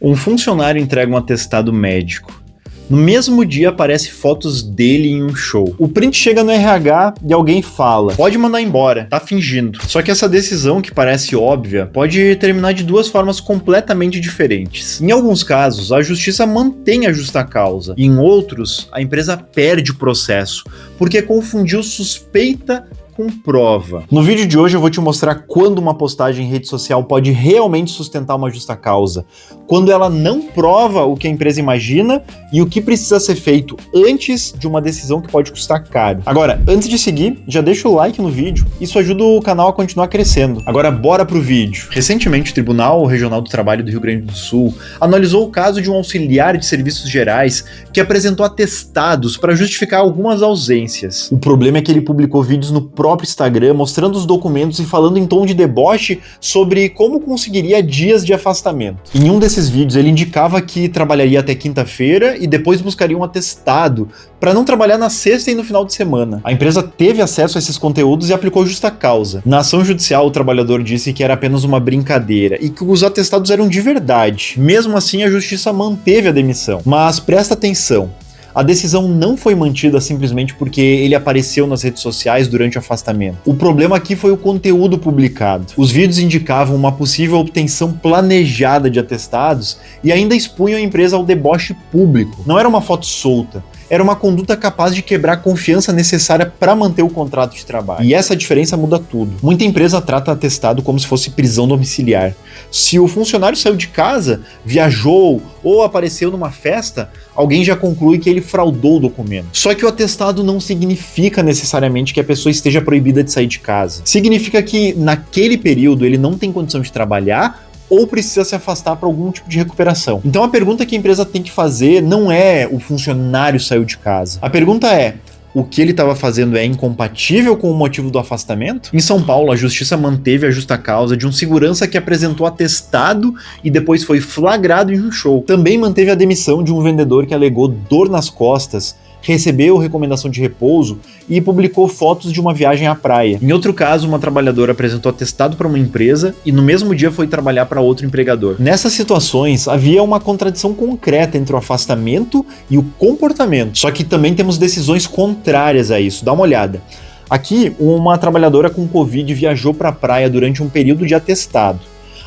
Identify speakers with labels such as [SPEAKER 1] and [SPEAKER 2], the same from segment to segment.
[SPEAKER 1] Um funcionário entrega um atestado médico. No mesmo dia aparece fotos dele em um show. O print chega no RH e alguém fala: pode mandar embora, tá fingindo. Só que essa decisão, que parece óbvia, pode terminar de duas formas completamente diferentes. Em alguns casos, a justiça mantém a justa causa. E em outros, a empresa perde o processo, porque confundiu suspeita com prova. No vídeo de hoje eu vou te mostrar quando uma postagem em rede social pode realmente sustentar uma justa causa, quando ela não prova o que a empresa imagina e o que precisa ser feito antes de uma decisão que pode custar caro. Agora, antes de seguir, já deixa o like no vídeo, isso ajuda o canal a continuar crescendo. Agora bora pro vídeo. Recentemente o Tribunal Regional do Trabalho do Rio Grande do Sul analisou o caso de um auxiliar de serviços gerais que apresentou atestados para justificar algumas ausências. O problema é que ele publicou vídeos no próprio Instagram mostrando os documentos e falando em tom de deboche sobre como conseguiria dias de afastamento. Em um desses vídeos ele indicava que trabalharia até quinta-feira e depois buscaria um atestado para não trabalhar na sexta e no final de semana. A empresa teve acesso a esses conteúdos e aplicou justa causa. Na ação judicial, o trabalhador disse que era apenas uma brincadeira e que os atestados eram de verdade. Mesmo assim, a justiça manteve a demissão. Mas presta atenção. A decisão não foi mantida simplesmente porque ele apareceu nas redes sociais durante o afastamento. O problema aqui foi o conteúdo publicado. Os vídeos indicavam uma possível obtenção planejada de atestados e ainda expunham a empresa ao deboche público. Não era uma foto solta. Era uma conduta capaz de quebrar a confiança necessária para manter o contrato de trabalho. E essa diferença muda tudo. Muita empresa trata atestado como se fosse prisão domiciliar. Se o funcionário saiu de casa, viajou ou apareceu numa festa, alguém já conclui que ele fraudou o documento. Só que o atestado não significa necessariamente que a pessoa esteja proibida de sair de casa. Significa que naquele período ele não tem condição de trabalhar ou precisa se afastar para algum tipo de recuperação. Então a pergunta que a empresa tem que fazer não é o funcionário saiu de casa. A pergunta é: o que ele estava fazendo é incompatível com o motivo do afastamento? Em São Paulo, a justiça manteve a justa causa de um segurança que apresentou atestado e depois foi flagrado em um show. Também manteve a demissão de um vendedor que alegou dor nas costas, recebeu recomendação de repouso e publicou fotos de uma viagem à praia. Em outro caso, uma trabalhadora apresentou atestado para uma empresa e no mesmo dia foi trabalhar para outro empregador. Nessas situações, havia uma contradição concreta entre o afastamento e o comportamento. Só que também temos decisões contrárias a isso. Dá uma olhada. Aqui, uma trabalhadora com Covid viajou para a praia durante um período de atestado.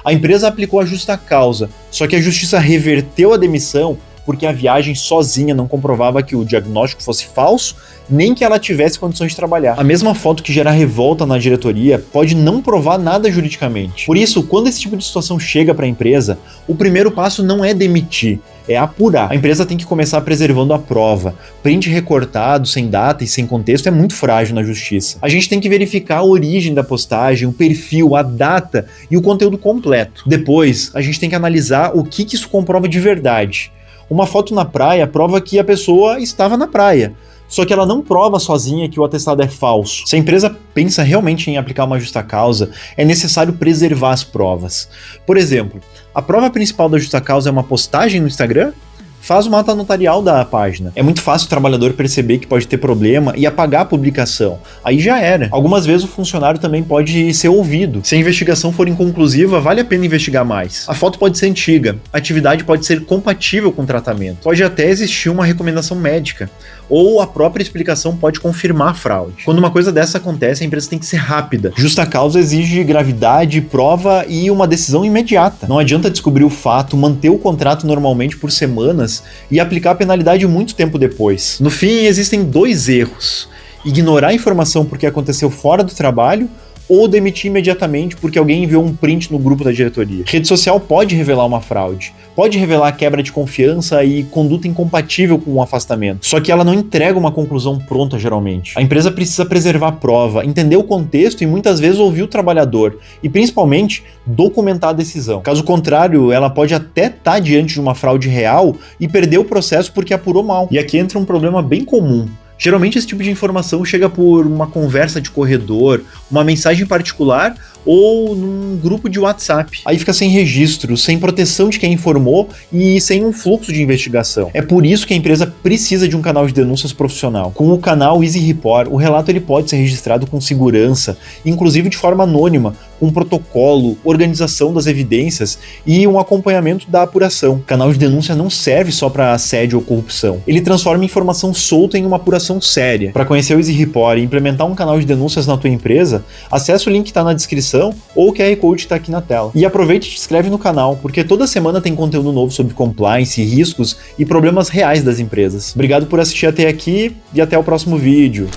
[SPEAKER 1] A empresa aplicou a justa causa, só que a justiça reverteu a demissão porque a viagem sozinha não comprovava que o diagnóstico fosse falso, nem que ela tivesse condições de trabalhar. A mesma foto que gera revolta na diretoria pode não provar nada juridicamente. Por isso, quando esse tipo de situação chega para a empresa, o primeiro passo não é demitir, é apurar. A empresa tem que começar preservando a prova. Print recortado, sem data e sem contexto é muito frágil na justiça. A gente tem que verificar a origem da postagem, o perfil, a data e o conteúdo completo. Depois, a gente tem que analisar o que isso comprova de verdade. Uma foto na praia prova que a pessoa estava na praia, só que ela não prova sozinha que o atestado é falso. Se a empresa pensa realmente em aplicar uma justa causa, é necessário preservar as provas. Por exemplo, a prova principal da justa causa é uma postagem no Instagram? Faz uma ata notarial da página. É muito fácil o trabalhador perceber que pode ter problema e apagar a publicação. Aí já era. Algumas vezes o funcionário também pode ser ouvido. Se a investigação for inconclusiva, vale a pena investigar mais. A foto pode ser antiga, a atividade pode ser compatível com o tratamento. Pode até existir uma recomendação médica. Ou a própria explicação pode confirmar a fraude. Quando uma coisa dessa acontece, a empresa tem que ser rápida. Justa causa exige gravidade, prova e uma decisão imediata. Não adianta descobrir o fato, manter o contrato normalmente por semanas e aplicar a penalidade muito tempo depois. No fim, existem dois erros: ignorar a informação porque aconteceu fora do trabalho ou demitir imediatamente porque alguém enviou um print no grupo da diretoria. Rede social pode revelar uma fraude, pode revelar quebra de confiança e conduta incompatível com o afastamento, só que ela não entrega uma conclusão pronta geralmente. A empresa precisa preservar a prova, entender o contexto e muitas vezes ouvir o trabalhador e principalmente documentar a decisão. Caso contrário, ela pode até estar diante de uma fraude real e perder o processo porque apurou mal. E aqui entra um problema bem comum. Geralmente esse tipo de informação chega por uma conversa de corredor, uma mensagem particular ou num grupo de WhatsApp. Aí fica sem registro, sem proteção de quem informou e sem um fluxo de investigação. É por isso que a empresa precisa de um canal de denúncias profissional. Com o canal Easy Report, o relato ele pode ser registrado com segurança, inclusive de forma anônima, com protocolo, organização das evidências e um acompanhamento da apuração. O canal de denúncia não serve só para assédio ou corrupção. Ele transforma informação solta em uma apuração séria. Para conhecer o Easy Report e implementar um canal de denúncias na tua empresa, acessa o link que está na descrição ou o QR Code está aqui na tela. E aproveita e te inscreve no canal, porque toda semana tem conteúdo novo sobre compliance, riscos e problemas reais das empresas. Obrigado por assistir até aqui e até o próximo vídeo.